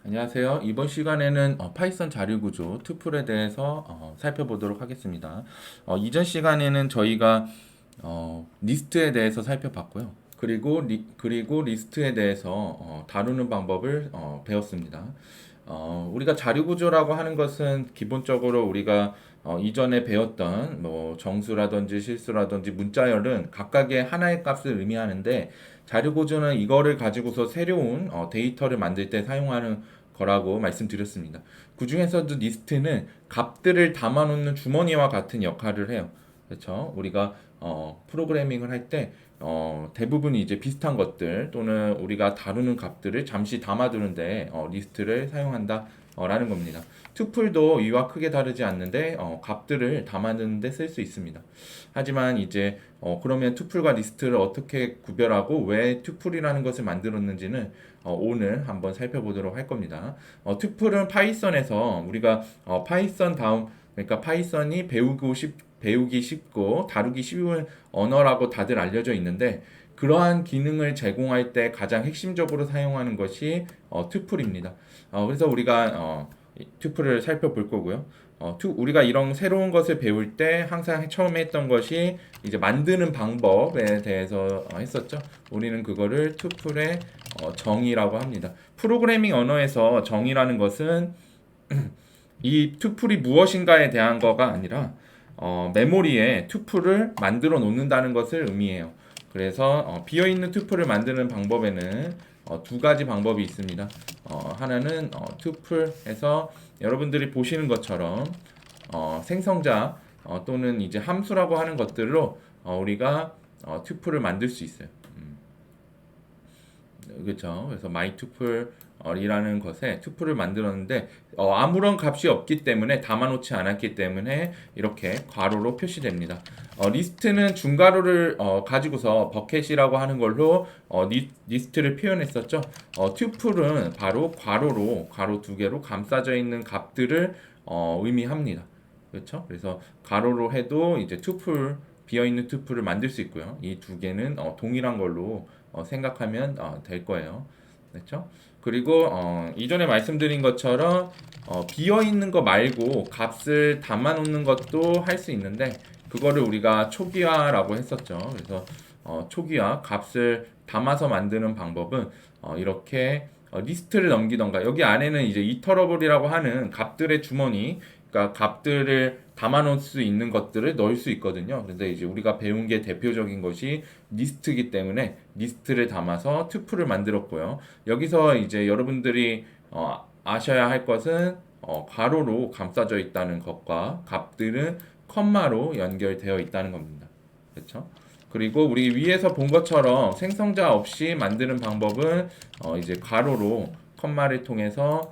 안녕하세요. 이번 시간에는 파이썬 자료구조 투풀에 대해서 살펴보도록 하겠습니다. 이전 시간에는 저희가 리스트에 대해서 살펴봤고요. 그리고 리스트에 대해서 다루는 방법을 배웠습니다. 우리가 자료구조라고 하는 것은 기본적으로 우리가 이전에 배웠던 뭐 정수라든지 실수라든지 문자열은 각각의 하나의 값을 의미하는데 자료구조는 이거를 가지고서 새로운 데이터를 만들 때 사용하는 거라고 말씀드렸습니다. 그 중에서도 리스트는 값들을 담아놓는 주머니와 같은 역할을 해요. 그렇죠? 우리가 프로그래밍을 할 때 대부분 이제 비슷한 것들 또는 우리가 다루는 값들을 잠시 담아두는데 리스트를 사용한다. 라는 겁니다. 투플도 이와 크게 다르지 않는데 값들을 담아두는데 쓸 수 있습니다. 하지만 이제 그러면 투플과 리스트를 어떻게 구별하고 왜 투플이라는 것을 만들었는지는 오늘 한번 살펴보도록 할 겁니다. 투플은 파이썬에서 우리가 파이썬 다음 그러니까 파이썬이 배우기 쉽고 다루기 쉬운 언어라고 다들 알려져 있는데 그러한 기능을 제공할 때 가장 핵심적으로 사용하는 것이 투플입니다. 그래서 우리가 투플을 살펴볼 거고요. 우리가 이런 새로운 것을 배울 때 항상 처음에 했던 것이 이제 만드는 방법에 대해서 했었죠. 우리는 그거를 투플의 정의라고 합니다. 프로그래밍 언어에서 정의라는 것은 이 투플이 무엇인가에 대한 거가 아니라 메모리에 투플을 만들어 놓는다는 것을 의미해요. 그래서 비어있는 투플을 만드는 방법에는 두 가지 방법이 있습니다. 하나는 투플에서 여러분들이 보시는 것처럼 생성자 또는 이제 함수라고 하는 것들로 우리가 투플을 만들 수 있어요. 그렇죠. 그래서 my tuple 이라는 것에 투플을 만들었는데 아무런 값이 없기 때문에 담아놓지 않았기 때문에 이렇게 괄호로 표시됩니다. 리스트는 중괄호를 가지고서 버켓이라고 하는 걸로 리스트를 표현했었죠. 투플은 바로 괄호로 괄호 두 개로 감싸져 있는 값들을 의미합니다. 그렇죠? 그래서 괄호로 해도 이제 투플 비어있는 투플을 만들 수 있고요. 이 두 개는 동일한 걸로 생각하면 될 거예요. 그렇죠? 그리고 이전에 말씀드린 것처럼 비어 있는 거 말고 값을 담아 놓는 것도 할 수 있는데 그거를 우리가 초기화라고 했었죠. 그래서 초기화 값을 담아서 만드는 방법은 이렇게 리스트를 넘기던가 여기 안에는 이제 이터러블이라고 하는 값들의 주머니 그러니까 값들을 담아 놓을 수 있는 것들을 넣을 수 있거든요. 그런데 이제 우리가 배운 게 대표적인 것이 리스트이기 때문에 리스트를 담아서 투플을 만들었고요. 여기서 이제 여러분들이 아셔야 할 것은 가로로 감싸져 있다는 것과 값들은 컴마로 연결되어 있다는 겁니다. 그렇죠? 그리고 우리 위에서 본 것처럼 생성자 없이 만드는 방법은 이제 가로로 컴마를 통해서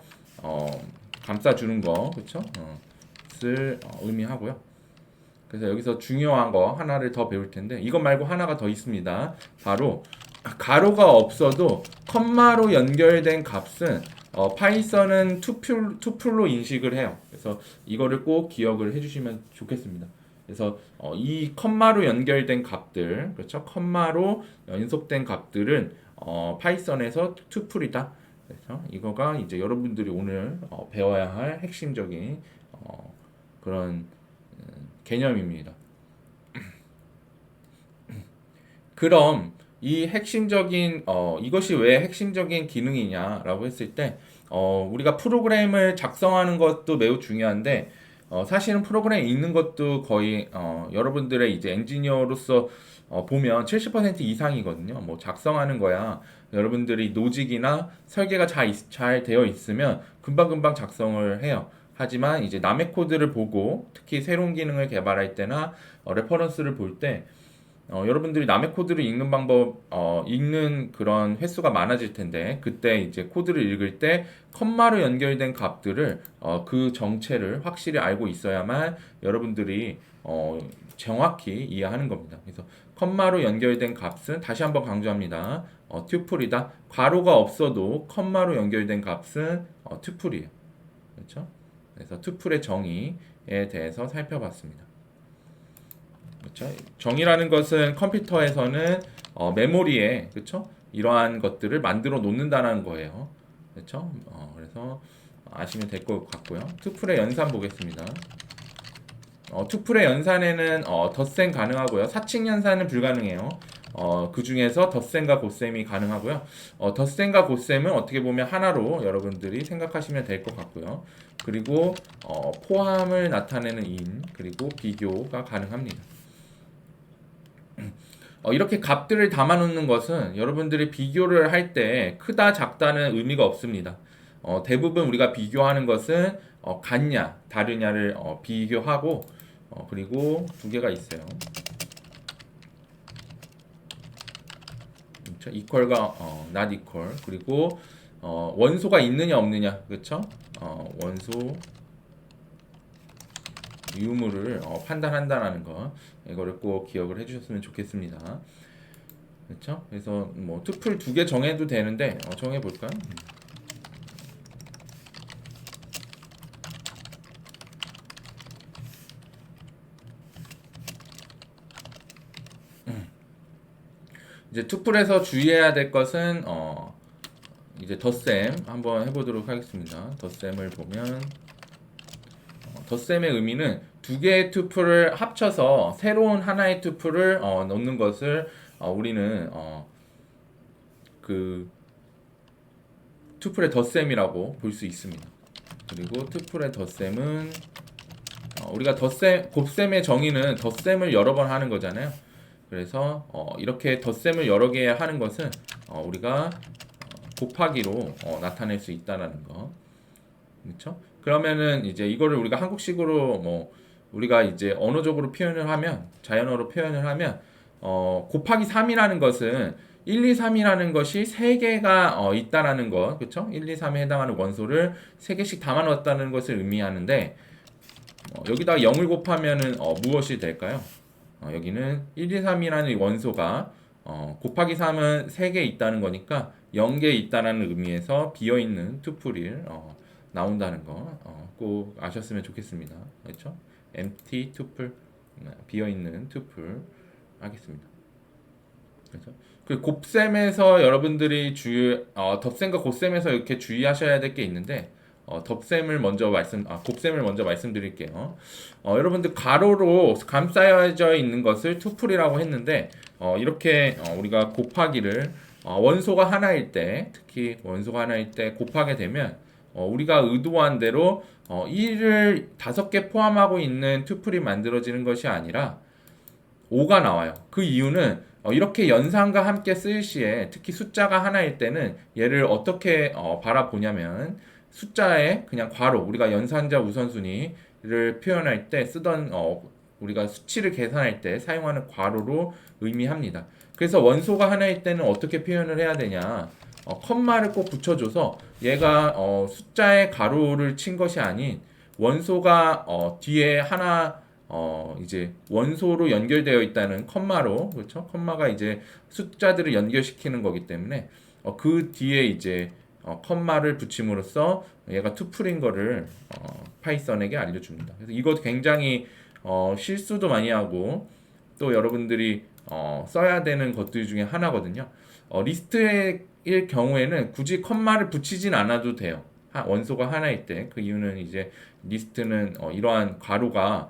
감싸주는 거, 그렇죠? 를 의미하고요. 그래서 여기서 중요한 거 하나를 더 배울 텐데 이것 말고 하나가 더 있습니다. 바로 가로가 없어도 컴마로 연결된 값은 파이썬은 투플로 인식을 해요. 그래서 이거를 꼭 기억을 해주시면 좋겠습니다. 그래서 이 컴마로 연결된 값들, 그렇죠? 컴마로 연속된 값들은 파이썬에서 투플이다. 그래서 이거가 이제 여러분들이 오늘 배워야 할 핵심적인 그런 개념입니다. 그럼 이 핵심적인 이것이 왜 핵심적인 기능이냐라고 했을 때 우리가 프로그램을 작성하는 것도 매우 중요한데 사실은 프로그램 읽는 것도 거의 여러분들의 이제 엔지니어로서 보면 70% 이상이거든요. 뭐 작성하는 거야. 여러분들이 로직이나 설계가 잘 되어 있으면 금방금방 작성을 해요. 하지만 이제 남의 코드를 보고 특히 새로운 기능을 개발할 때나 레퍼런스를 볼 때 여러분들이 남의 코드를 읽는 방법, 읽는 그런 횟수가 많아질 텐데, 그때 이제 코드를 읽을 때 컴마로 연결된 값들을, 그 정체를 확실히 알고 있어야만 여러분들이, 정확히 이해하는 겁니다. 그래서 컴마로 연결된 값은 다시 한번 강조합니다. 튜플이다. 괄호가 없어도 컴마로 연결된 값은 튜플이에요. 그렇죠? 그래서 투플의 정의에 대해서 살펴봤습니다. 그렇죠? 정의라는 것은 컴퓨터에서는 메모리에 그렇죠? 이러한 것들을 만들어 놓는다는 거예요. 그렇죠? 그래서 아시면 될 것 같고요. 투풀의 연산 보겠습니다. 투풀의 연산에는 덧셈 가능하고요. 사칙 연산은 불가능해요. 그 중에서 덧셈과 곱셈이 가능하고요. 덧셈과 곱셈은 어떻게 보면 하나로 여러분들이 생각하시면 될 것 같고요. 그리고 포함을 나타내는 인 그리고 비교가 가능합니다. 이렇게 값들을 담아 놓는 것은 여러분들이 비교를 할 때 크다 작다는 의미가 없습니다. 대부분 우리가 비교하는 것은 같냐 다르냐를 비교하고 그리고 두 개가 있어요. 그렇죠? equal과 not equal 그리고 원소가 있느냐 없느냐 그렇죠? 원소 유무를 판단한다라는 거 이거를 꼭 기억을 해주셨으면 좋겠습니다. 그렇죠? 그래서 뭐 투플 두 개 정해도 되는데 정해 볼까요? 이제 투플에서 주의해야 될 것은 이제 덧셈 한번 해보도록 하겠습니다. 덧셈을 보면 덧셈의 의미는 두 개의 투플을 합쳐서 새로운 하나의 투플을 넣는 것을 우리는 그 투플의 덧셈이라고 볼 수 있습니다. 그리고 투플의 덧셈은 우리가 곱셈의 정의는 덧셈을 여러 번 하는 거잖아요. 그래서 이렇게 덧셈을 여러 개 하는 것은 우리가 곱하기로 나타낼 수 있다라는 거. 그렇죠? 그러면은 이제 이거를 우리가 한국식으로 뭐 우리가 이제 언어적으로 표현을 하면 자연어로 표현을 하면 곱하기 3이라는 것은 1, 2, 3이라는 것이 3개가 있다라는 것. 그렇죠? 1, 2, 3에 해당하는 원소를 3개씩 담아 넣었다는 것을 의미하는데 여기다가 0을 곱하면은 무엇이 될까요? 여기는 1, 2, 3이라는 원소가 곱하기 3은 3개 있다는 거니까 0개 있다는 의미에서 비어있는 투풀이 나온다는 거 꼭 아셨으면 좋겠습니다. 그렇죠? empty 투풀 비어있는 투풀 하겠습니다. 그렇죠? 그 곱셈에서 여러분들이 덧셈과 곱셈에서 이렇게 주의하셔야 될 게 있는데 곱셈을 먼저 말씀드릴게요. 여러분들 가로로 감싸여져 있는 것을 투풀이라고 했는데 이렇게 우리가 곱하기를 원소가 하나일 때 특히 원소가 하나일 때 곱하게 되면 우리가 의도한 대로 1을 5개 포함하고 있는 투풀이 만들어지는 것이 아니라 5가 나와요. 그 이유는 이렇게 연산과 함께 쓸 시에 특히 숫자가 하나일 때는 얘를 어떻게 바라보냐면 숫자에 그냥 괄호 우리가 연산자 우선순위를 표현할 때 쓰던 우리가 수치를 계산할 때 사용하는 괄호로 의미합니다. 그래서 원소가 하나일 때는 어떻게 표현을 해야 되냐? 컴마를 꼭 붙여줘서 얘가 숫자의 가로를 친 것이 아닌 원소가 뒤에 하나 이제 원소로 연결되어 있다는 컴마로 그렇죠? 컴마가 이제 숫자들을 연결시키는 거기 때문에 그 뒤에 이제 컴마를 붙임으로써 얘가 투풀인 거를 파이썬에게 알려줍니다. 그래서 이거 굉장히 실수도 많이 하고 또 여러분들이 써야 되는 것들 중에 하나거든요. 리스트일 경우에는 굳이 컴마를 붙이진 않아도 돼요. 원소가 하나일 때. 그 이유는 이제 리스트는 이러한 괄호가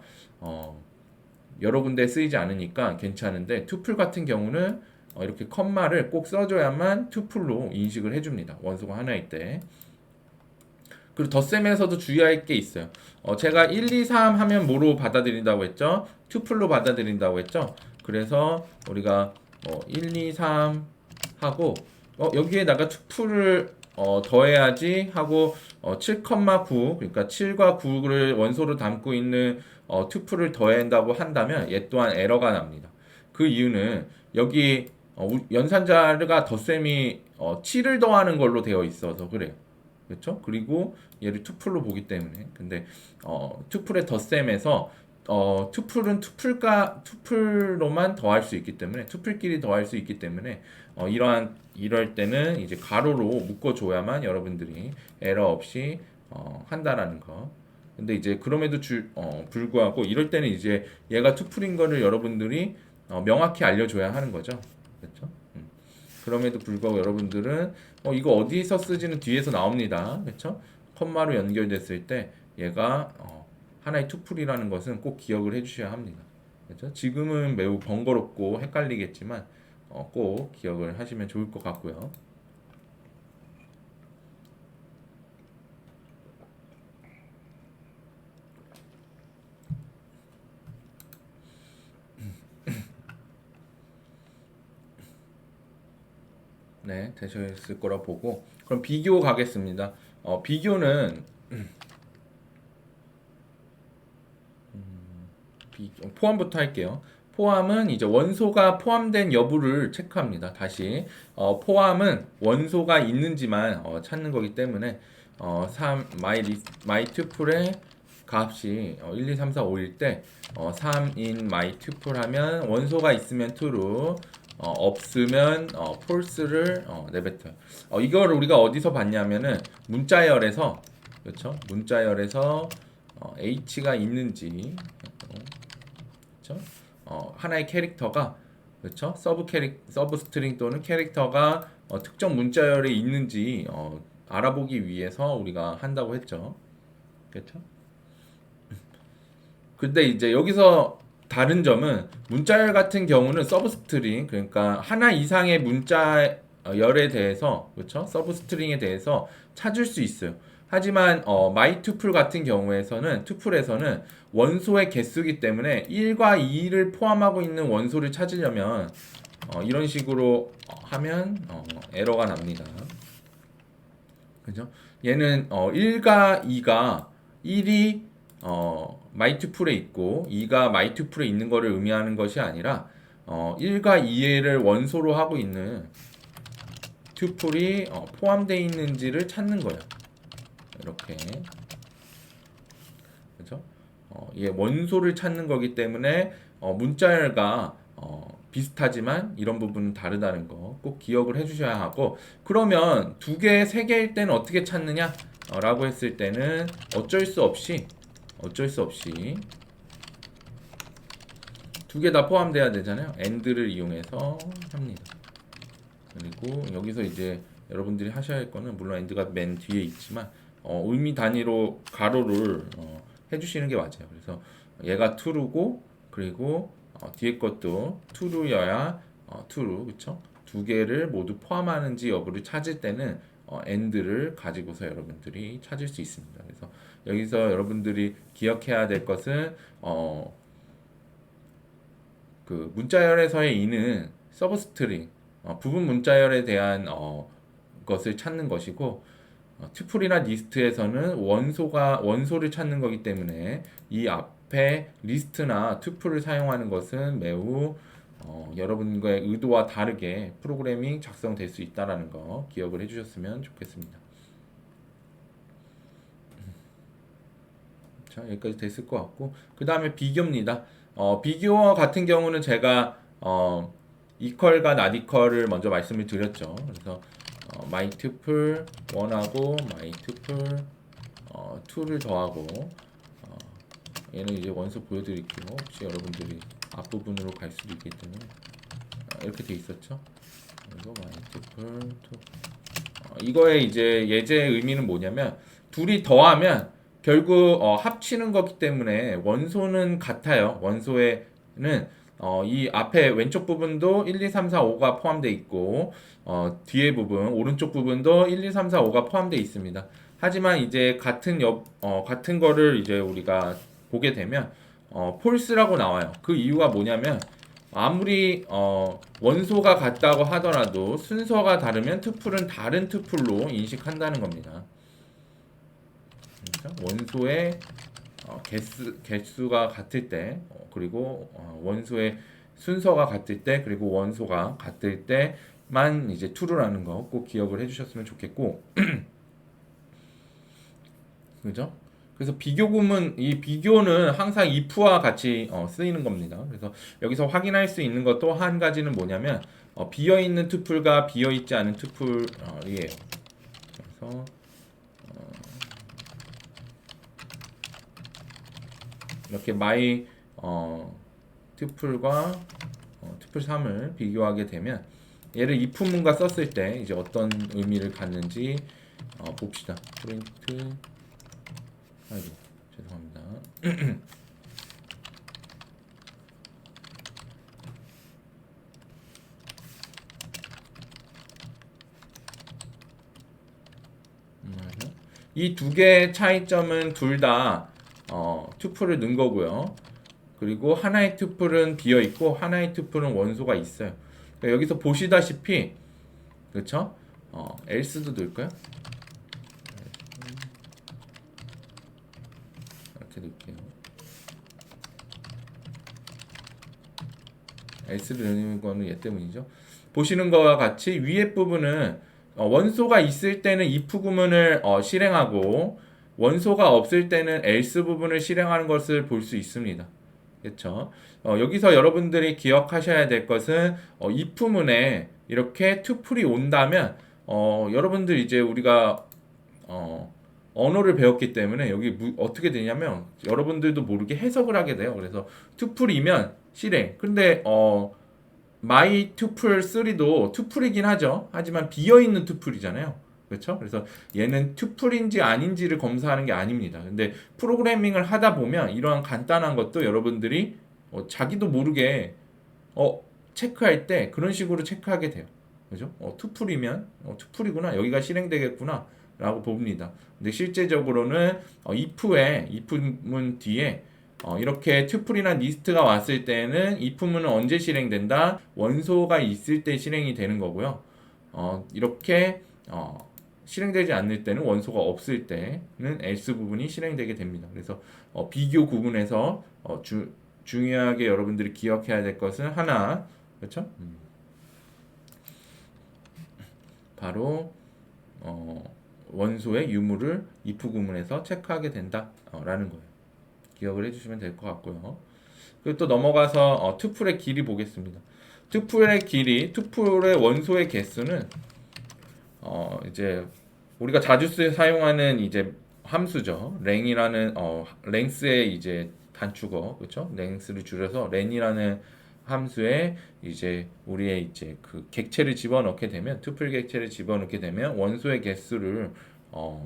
여러 군데 쓰이지 않으니까 괜찮은데 투풀 같은 경우는 이렇게 컴마를 꼭 써줘야만 투풀로 인식을 해줍니다. 원소가 하나일 때. 그리고 덧셈에서도 주의할 게 있어요. 제가 1, 2, 3 하면 뭐로 받아들인다고 했죠? 투풀로 받아들인다고 했죠? 그래서 우리가 1, 2, 3 하고 여기에다가 투풀을 더해야지 하고 7,9 그러니까 7과 9를 원소로 담고 있는 투풀을 더한다고 한다면 얘 또한 에러가 납니다. 그 이유는 여기 연산자가 덧셈이 7을 더하는 걸로 되어 있어서 그래요. 그렇죠? 그리고 얘를 투풀로 보기 때문에 근데 투풀의 덧셈에서 투풀은 투풀로만 더할 수 있기 때문에 투풀끼리 더할 수 있기 때문에 이럴 때는 이제 가로로 묶어줘야만 여러분들이 에러 없이 한다라는 거. 근데 이제 그럼에도 불구하고 이럴 때는 이제 얘가 투풀인 거를 여러분들이 명확히 알려줘야 하는 거죠. 그렇죠? 그럼에도 불구하고 여러분들은 이거 어디서 쓰지는 뒤에서 나옵니다. 그렇죠? 컴마로 연결됐을 때 얘가 하나의 투풀이라는 것은 꼭 기억을 해주셔야 합니다. 그렇죠? 지금은 매우 번거롭고 헷갈리겠지만 꼭 기억을 하시면 좋을 것 같고요. 네, 되셨을 거라 보고 그럼 비교 가겠습니다. 비교는 포함부터 할게요. 포함은 이제 원소가 포함된 여부를 체크합니다. 다시 포함은 원소가 있는지만 찾는 거기 때문에 3 마이 튜플의 값이 1, 2, 3, 4, 5일 때 3인 마이 튜플 하면 원소가 있으면 true, 없으면 false를 내뱉어요. 이걸 우리가 어디서 봤냐면은 문자열에서, 그렇죠? 문자열에서 h가 있는지, 그렇죠? 하나의 캐릭터가, 그렇죠? 서브 스트링 또는 캐릭터가 특정 문자열에 있는지 알아보기 위해서 우리가 한다고 했죠. 그렇죠? 근데 이제 여기서 다른 점은 문자열 같은 경우는 서브 스트링, 그러니까 하나 이상의 문자열에 대해서, 그렇죠? 서브 스트링에 대해서 찾을 수 있어요. 하지만 마이 투플 같은 경우에서는 투플에서는 원소의 개수이기 때문에 1과 2를 포함하고 있는 원소를 찾으려면 이런 식으로 하면 에러가 납니다. 그죠? 얘는 1과 2가 1이 마이투풀에 있고 2가 마이투풀에 있는 것을 의미하는 것이 아니라 1과 2를 원소로 하고 있는 튜플이 포함되어 있는지를 찾는 거예요. 이렇게. 그죠? 얘 원소를 찾는 거기 때문에 문자열과 비슷하지만 이런 부분은 다르다는 거 꼭 기억을 해주셔야 하고, 그러면 두 개, 세 개일 때는 어떻게 찾느냐? 라고 했을 때는 어쩔 수 없이 두 개 다 포함돼야 되잖아요. AND를 이용해서 합니다. 그리고 여기서 이제 여러분들이 하셔야 할 거는, 물론 AND가 맨 뒤에 있지만 의미 단위로 가로를 해주시는 게 맞아요. 그래서 얘가 true고, 그리고 뒤에 것도 true여야 true, 그쵸? 두 개를 모두 포함하는지 여부를 찾을 때는 AND를 가지고서 여러분들이 찾을 수 있습니다. 그래서 여기서 여러분들이 기억해야 될 것은 그 문자열에서의 이는 서브스트링, 부분 문자열에 대한 것을 찾는 것이고, 튜플이나 리스트에서는 원소를 찾는 거기 때문에 이 앞에 리스트나 튜플을 사용하는 것은 매우 여러분과의 의도와 다르게 프로그래밍 작성될 수 있다라는 거 기억을 해주셨으면 좋겠습니다. 자, 여기까지 됐을 것 같고, 그 다음에 비교입니다. 비교 같은 경우는 제가 equal과 not equal을 먼저 말씀을 드렸죠. 그래서 my tuple 1하고 my tuple 2를 더하고, 얘는 이제 원소 보여드릴게요. 혹시 여러분들이 앞부분으로 갈 수도 있기 때문에 이렇게 돼 있었죠. 그리고 my tuple 2. 이거의 이제 예제의 의미는 뭐냐면, 둘이 더하면 결국 합치는 거기 때문에 원소는 같아요. 원소에는 이 앞에 왼쪽 부분도 1, 2, 3, 4, 5가 포함되어 있고 뒤에 부분, 오른쪽 부분도 1, 2, 3, 4, 5가 포함되어 있습니다. 하지만 이제 같은 거를 이제 우리가 보게 되면 폴스라고 나와요. 그 이유가 뭐냐면, 아무리 원소가 같다고 하더라도 순서가 다르면 투플은 다른 투플로 인식한다는 겁니다. 그러니까 원소의 개수가 같을 때, 그리고 원소의 순서가 같을 때, 그리고 원소가 같을 때만 이제 true라는 거 꼭 기억을 해주셨으면 좋겠고, 그죠? 그래서 비교구문, 이 비교는 항상 if와 같이 쓰이는 겁니다. 그래서 여기서 확인할 수 있는 것 또 한 가지는 뭐냐면, 비어 있는 투플과 비어 있지 않은 투플이에요. 그래서 이렇게 my 투플과 투플 3을 비교하게 되면 얘를 if문과 썼을 때 이제 어떤 의미를 갖는지 봅시다. 프린트 아이고 죄송합니다. 이 두 개의 차이점은 둘 다 투플을 넣은 거고요. 그리고 하나의 투플은 비어 있고 하나의 투플은 원소가 있어요. 그러니까 여기서 보시다시피 그렇죠? else도 넣을까요? 이렇게 넣을게요. else를 넣는 거는 얘 때문이죠. 보시는 거와 같이 위에 부분은 원소가 있을 때는 if 구문을 실행하고 원소가 없을 때는 else 부분을 실행하는 것을 볼 수 있습니다. 그렇죠? 여기서 여러분들이 기억하셔야 될 것은 if문에 이렇게 투플이 온다면 여러분들 이제 우리가 언어를 배웠기 때문에 여기 어떻게 되냐면 여러분들도 모르게 해석을 하게 돼요. 그래서 투플이면 실행. 근데 my tuple 3도 투플이긴 하죠. 하지만 비어있는 투플이잖아요. 그렇죠? 그래서 얘는 투플인지 아닌지를 검사하는 게 아닙니다. 근데 프로그래밍을 하다 보면 이러한 간단한 것도 여러분들이 자기도 모르게 체크할 때 그런 식으로 체크하게 돼요. 그죠? 투플이면 투플이구나. 여기가 실행되겠구나. 라고 봅니다. 근데 실제적으로는 if문 뒤에 이렇게 투플이나 리스트가 왔을 때는 if문은 언제 실행된다? 원소가 있을 때 실행이 되는 거고요. 이렇게 실행되지 않을 때는 원소가 없을 때는 else 부분이 실행되게 됩니다. 그래서 비교 구분에서 중요하게 여러분들이 기억해야 될 것은 하나, 그렇죠? 바로 원소의 유무를 if 구문에서 체크하게 된다라는 거예요. 기억을 해주시면 될 것 같고요. 그리고 또 넘어가서 투플의 길이 보겠습니다. 투플의 길이, 투플의 원소의 개수는 이제 우리가 자주 사용하는 이제 함수죠. 랭이라는 랭스의 이제 단축어, 그렇죠? 랭스를 줄여서 렌이라는 함수에 이제 우리의 이제 그 객체를 집어넣게 되면 투플 객체를 집어넣게 되면 원소의 개수를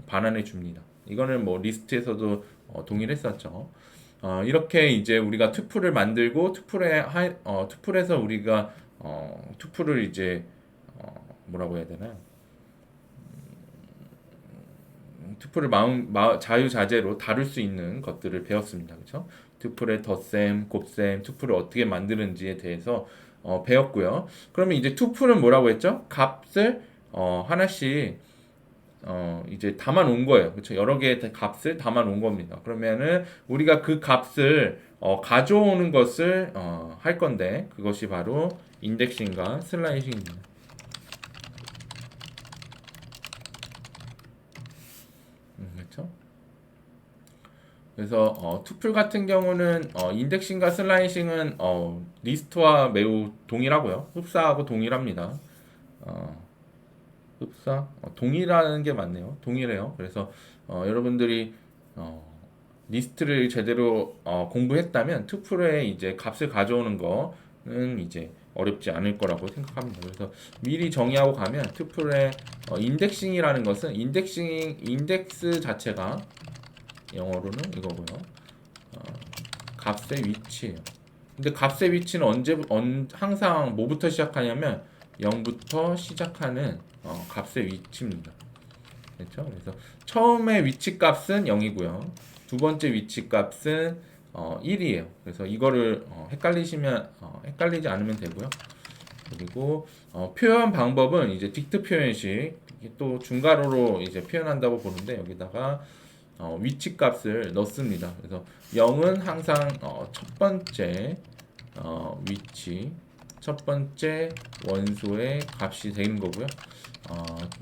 반환해 줍니다. 이거는 뭐 리스트에서도 동일했었죠. 이렇게 이제 우리가 투플을 만들고 투플에서 우리가 투플을 이제 뭐라고 해야 되나요? 투플을 자유자재로 다룰 수 있는 것들을 배웠습니다. 그렇죠? 투플의 덧셈, 곱셈, 투플을 어떻게 만드는지에 대해서 배웠고요. 그러면 이제 투플은 뭐라고 했죠? 값을 하나씩 이제 담아 놓은 거예요. 그렇죠? 여러 개의 값을 담아 놓은 겁니다. 그러면은 우리가 그 값을 가져오는 것을 할 건데 그것이 바로 인덱싱과 슬라이싱입니다. 그렇죠? 그래서 투플 같은 경우는 인덱싱과 슬라이싱은 리스트와 매우 동일하고요. 흡사하고 동일합니다. 흡사 동일하는 게 맞네요. 동일해요. 그래서 여러분들이 리스트를 제대로 공부했다면 투플에 이제 값을 가져오는 거는 이제 어렵지 않을 거라고 생각합니다. 그래서 미리 정의하고 가면 투플의 인덱싱이라는 것은 인덱스 자체가 영어로는 이거고요. 값의 위치예요. 근데 값의 위치는 항상 뭐부터 시작하냐면 0부터 시작하는 값의 위치입니다. 그렇죠? 그래서 처음에 위치 값은 0이고요. 두 번째 위치 값은 1이에요. 그래서 이거를 헷갈리지 않으면 되고요. 그리고 표현 방법은 이제 딕트 표현식 또 중괄호로 이제 표현한다고 보는데 여기다가 위치 값을 넣습니다. 그래서 0은 항상 첫 번째 위치, 첫 번째 원소의 값이 되는 거고요.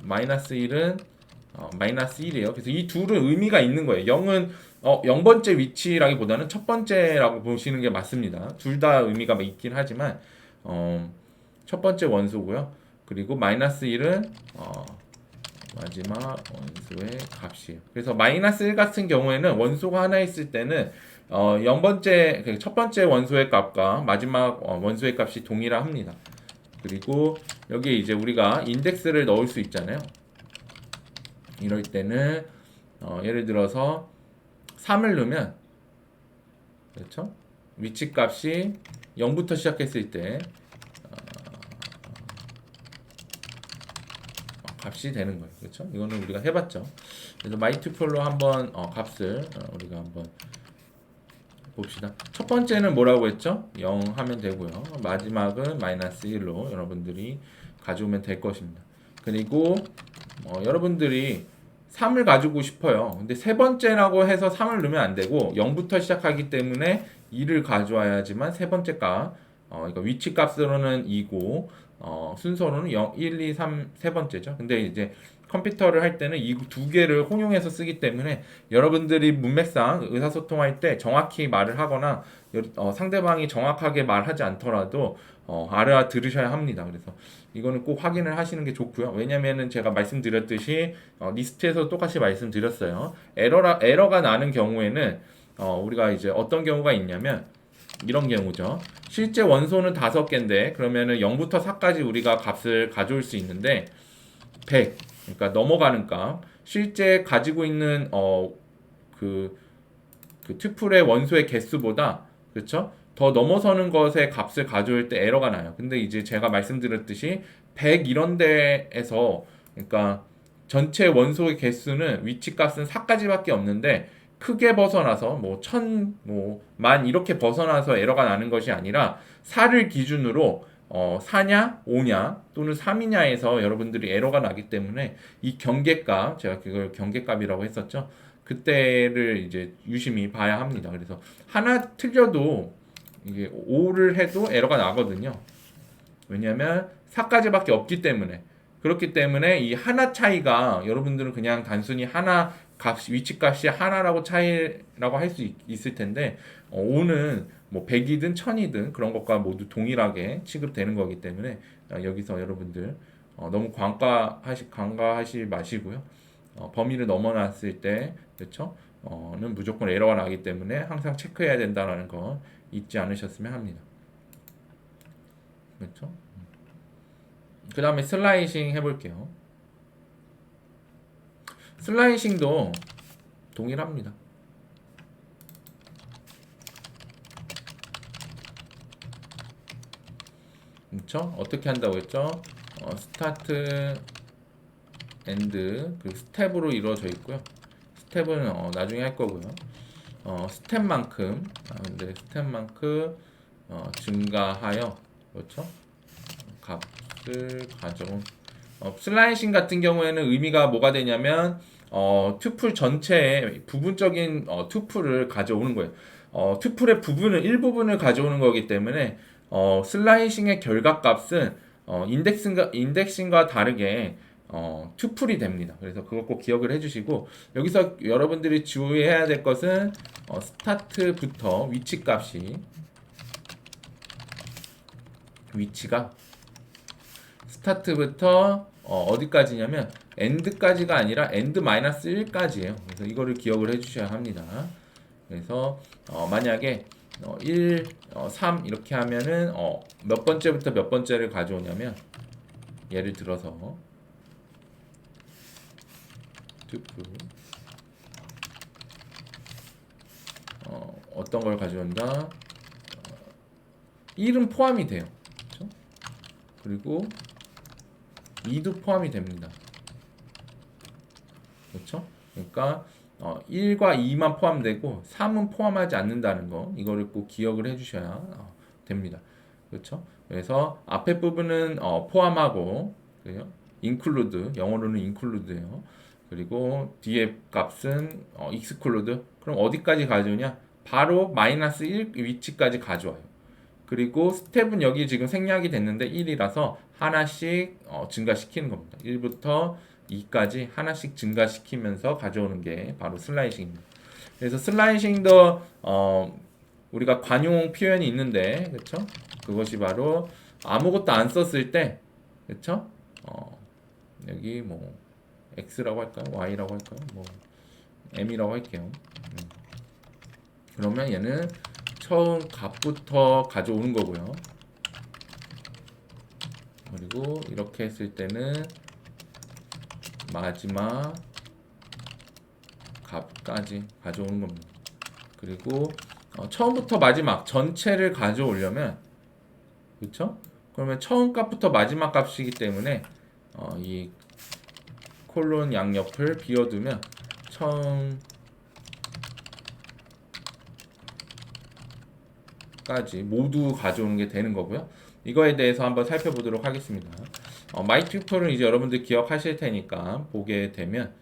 마이너스 1은 마이너스 1이에요. 그래서 이 둘은 의미가 있는 거예요. 0은 0번째 위치라기보다는 첫 번째라고 보시는 게 맞습니다. 둘 다 의미가 있긴 하지만 첫 번째 원소고요. 그리고 마이너스 1은 마지막 원소의 값이에요. 그래서 마이너스 1 같은 경우에는 원소가 하나 있을 때는 첫 번째 원소의 값과 마지막 원소의 값이 동일합니다. 그리고 여기에 이제 우리가 인덱스를 넣을 수 있잖아요. 이럴 때는 예를 들어서 3을 넣으면, 그렇죠? 위치 값이 0부터 시작했을 때 값이 되는 거예요. 그렇죠? 이거는 우리가 해봤죠. 그래서 myTuple로 한번 값을 우리가 한번 봅시다. 첫 번째는 뭐라고 했죠? 0 하면 되고요. 마지막은 -1로 여러분들이 가져오면 될 것입니다. 그리고 여러분들이 3을 가지고 싶어요. 근데 세 번째라고 해서 3을 넣으면 안 되고 0부터 시작하기 때문에 2를 가져와야지만 세 번째 값, 이거 위치 값으로는 2고 순서로는 0, 1, 2, 3 세 번째죠. 근데 이제 컴퓨터를 할 때는 이 두 개를 혼용해서 쓰기 때문에 여러분들이 문맥상 의사소통할 때 정확히 말을 하거나 상대방이 정확하게 말하지 않더라도 알아들으셔야 합니다. 그래서 이거는 꼭 확인을 하시는 게 좋고요. 왜냐면은 제가 말씀드렸듯이 리스트에서 똑같이 말씀드렸어요. 에러가 나는 경우에는 우리가 이제 어떤 경우가 있냐면 이런 경우죠. 실제 원소는 5개인데 그러면은 0부터 4까지 우리가 값을 가져올 수 있는데 100, 그러니까 넘어가는 값, 실제 가지고 있는 그 튜플의 원소의 개수보다, 그렇죠? 더 넘어서는 것의 값을 가져올 때 에러가 나요. 근데 이제 제가 말씀드렸듯이 100 이런 데에서, 그러니까 전체 원소의 개수는 위치 값은 4까지밖에 없는데 크게 벗어나서 뭐 1000, 뭐 10,000 이렇게 벗어나서 에러가 나는 것이 아니라 4를 기준으로 4냐, 5냐 또는 3이냐에서 여러분들이 에러가 나기 때문에 이 경계값, 제가 그걸 경계값이라고 했었죠. 그때를 이제 유심히 봐야 합니다. 그래서 하나 틀려도 이게 5를 해도 에러가 나거든요. 왜냐하면 4까지밖에 없기 때문에. 그렇기 때문에 이 하나 차이가 여러분들은 그냥 단순히 하나 값, 위치 값이 하나라고 차이라고 할 수 있을 텐데 5는 뭐 100이든 1000이든 그런 것과 모두 동일하게 취급되는 거기 때문에 여기서 여러분들 너무 간과하지 마시고요. 범위를 넘어났을 때, 그렇죠? 는 무조건 에러가 나기 때문에 항상 체크해야 된다는 거 잊지 않으셨으면 합니다. 그렇죠? 그 다음에 슬라이싱 해볼게요. 슬라이싱도 동일합니다. 그렇죠? 어떻게 한다고 했죠? 스타트, 엔드, 그 스텝으로 이루어져 있고요. 스텝은 나중에 할 거고요. 스텝만큼, 근데 스텝만큼 증가하여, 그렇죠? 값을 가져온. 슬라이싱 같은 경우에는 의미가 뭐가 되냐면 튜플 전체의 부분적인 튜플을 가져오는 거예요. 튜플의 부분을 일부분을 가져오는 거기 때문에 슬라이싱의 결과값은 인덱싱과 다르게 튜플이 됩니다. 그래서 그거 꼭 기억을 해주시고 여기서 여러분들이 주의해야 될 것은 스타트부터 위치가 스타트부터 어디까지냐면 엔드까지가 아니라 엔드 마이너스 1까지예요. 그래서 이거를 기억을 해주셔야 합니다. 그래서 만약에 1, 3 이렇게 하면은 몇 번째부터 몇 번째를 가져오냐면 예를 들어서 튜플 어떤 걸 가져온다? 1은 포함이 돼요. 그렇죠? 그리고 2도 포함이 됩니다. 그렇죠? 그러니까 1과 2만 포함되고 3은 포함하지 않는다는 거 이거를 꼭 기억을 해주셔야 됩니다. 그렇죠? 그래서 앞에 부분은 포함하고 그래요? include 영어로는 include예요. 그리고 뒤에 값은 exclude. 그럼 어디까지 가져오냐? 바로 마이너스 1 위치까지 가져와요. 그리고 스텝은 여기 지금 생략이 됐는데 1이라서 하나씩 증가시키는 겁니다. 1부터 2까지 하나씩 증가시키면서 가져오는 게 바로 슬라이싱입니다. 그래서 슬라이싱도 우리가 관용 표현이 있는데, 그렇죠? 그것이 바로 아무것도 안 썼을 때, 그렇죠? 여기 뭐 x라고 할까요? y라고 할까요? 뭐 m이라고 할게요. 그러면 얘는 처음 값부터 가져오는 거고요. 그리고 이렇게 했을 때는 마지막 값까지 가져오는 겁니다. 그리고 처음부터 마지막 전체를 가져오려면, 그쵸? 그러면 처음 값부터 마지막 값이기 때문에 이 콜론 양옆을 비워두면 처음까지 모두 가져오는 게 되는 거고요. 이거에 대해서 한번 살펴보도록 하겠습니다. 마이튜플은 이제 여러분들 기억하실 테니까 보게 되면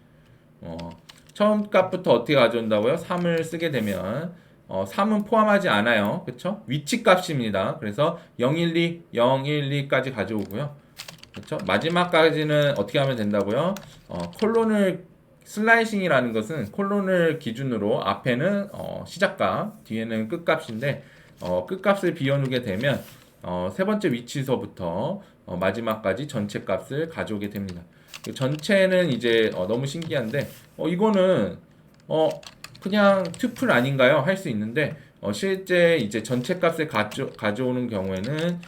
처음 값부터 어떻게 가져온다고요? 3을 쓰게 되면 3은 포함하지 않아요. 그쵸? 위치 값입니다. 그래서 012, 012까지 가져오고요. 그쵸? 마지막까지는 어떻게 하면 된다고요? 콜론을 슬라이싱이라는 것은 콜론을 기준으로 앞에는 시작값, 뒤에는 끝값인데 끝값을 비워두게 되면 세 번째 위치서부터 마지막까지 전체 값을 가져오게 됩니다. 전체는 이제 너무 신기한데 이거는 그냥 투플 아닌가요? 할 수 있는데 실제 이제 전체 값을 가져오는 경우에는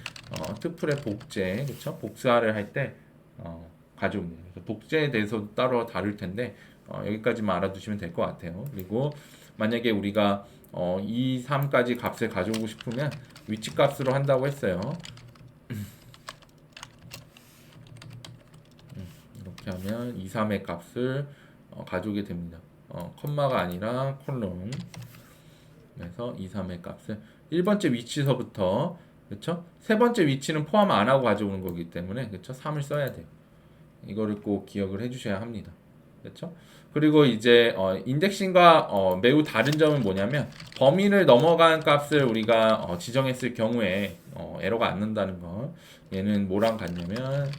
투플의 복제, 그쵸? 복사를 할 때 가져옵니다. 복제에 대해서도 따로 다룰 텐데 여기까지만 알아두시면 될 것 같아요. 그리고 만약에 우리가 2, 3까지 값을 가져오고 싶으면 위치 값으로 한다고 했어요. 이렇게 하면 2, 3의 값을 가져오게 됩니다. 컴마가 아니라 콜론. 그래서 2, 3의 값을 1번째 위치서부터, 그렇죠? 세 번째 위치는 포함 안 하고 가져오는 거기 때문에, 그렇죠? 3을 써야 돼요. 이거를 꼭 기억을 해주셔야 합니다. 그렇죠? 그리고 이제 인덱싱과 매우 다른 점은 뭐냐면 범위를 넘어간 값을 우리가 지정했을 경우에 에러가 안 난다는 거. 얘는 뭐랑 같냐면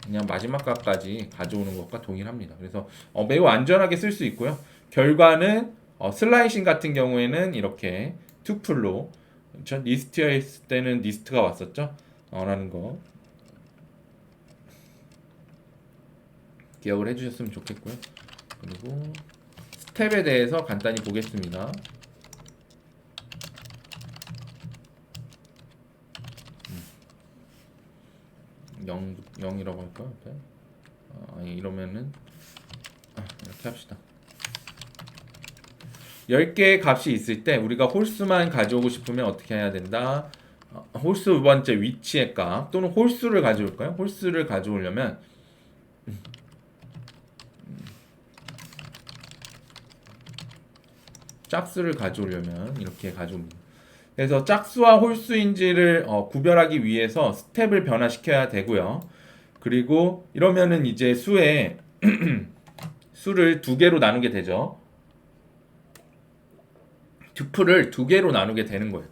그냥 마지막 값까지 가져오는 것과 동일합니다. 그래서 매우 안전하게 쓸 수 있고요. 결과는 슬라이싱 같은 경우에는 이렇게 투플로, 그렇죠? 리스트였을 때는 리스트가 왔었죠. 라는 거 기억을 해주셨으면 좋겠고요. 그리고 스텝에 대해서 간단히 보겠습니다. 0이라고 할까? 아니, 이러면은 이렇게 합시다. 10개의 값이 있을 때 우리가 홀수만 가져오고 싶으면 어떻게 해야 된다? 홀수 두 번째 위치의 값 또는 홀수를 가져올까요? 홀수를 가져오려면 짝수를 가져오려면 이렇게 가져옵니다. 그래서 짝수와 홀수인지를 구별하기 위해서 스텝을 변화시켜야 되고요. 그리고 이러면은 이제 수를 두 개로 나누게 되죠. 투플을 두 개로 나누게 되는 거예요.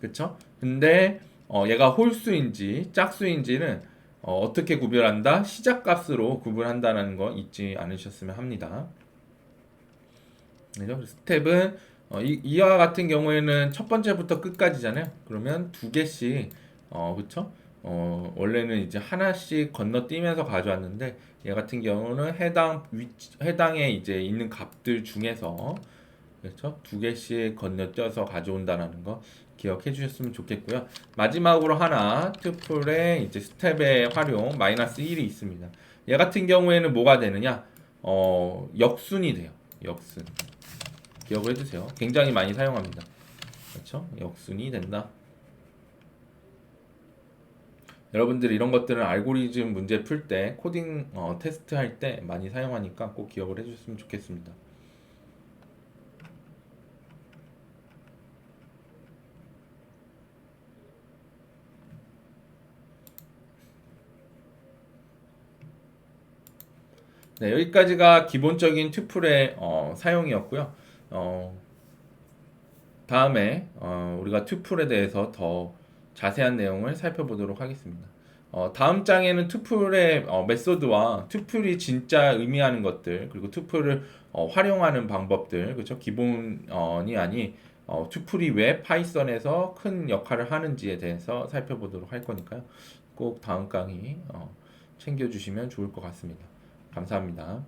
그쵸? 근데 얘가 홀수인지 짝수인지는 어떻게 구별한다? 시작값으로 구분한다는 거 잊지 않으셨으면 합니다. 그죠? 스텝은 이와 같은 경우에는 첫 번째부터 끝까지잖아요. 그러면 두 개씩 그쵸? 원래는 이제 하나씩 건너뛰면서 가져왔는데 얘 같은 경우는 해당에 이제 있는 값들 중에서, 그렇죠? 두 개씩 건너뛰어서 가져온다는 거 기억해 주셨으면 좋겠고요. 마지막으로 하나 투플의 이제 스텝의 활용 -1이 있습니다. 얘 같은 경우에는 뭐가 되느냐? 역순이 돼요. 역순. 기억을 해주세요. 굉장히 많이 사용합니다. 그렇죠? 역순이 된다. 여러분들이 이런 것들은 알고리즘 문제 풀 때, 코딩 테스트 할 때 많이 사용하니까 꼭 기억을 해주셨으면 좋겠습니다. 네, 여기까지가 기본적인 투플의 사용이었고요. 다음에 우리가 투플에 대해서 더 자세한 내용을 살펴보도록 하겠습니다. 다음 장에는 투플의 메소드와 투플이 진짜 의미하는 것들, 그리고 투플을 활용하는 방법들, 그렇죠? 기본이 아닌 투플이 왜 파이썬에서 큰 역할을 하는지에 대해서 살펴보도록 할 거니까요. 꼭 다음 강의 챙겨주시면 좋을 것 같습니다. 감사합니다.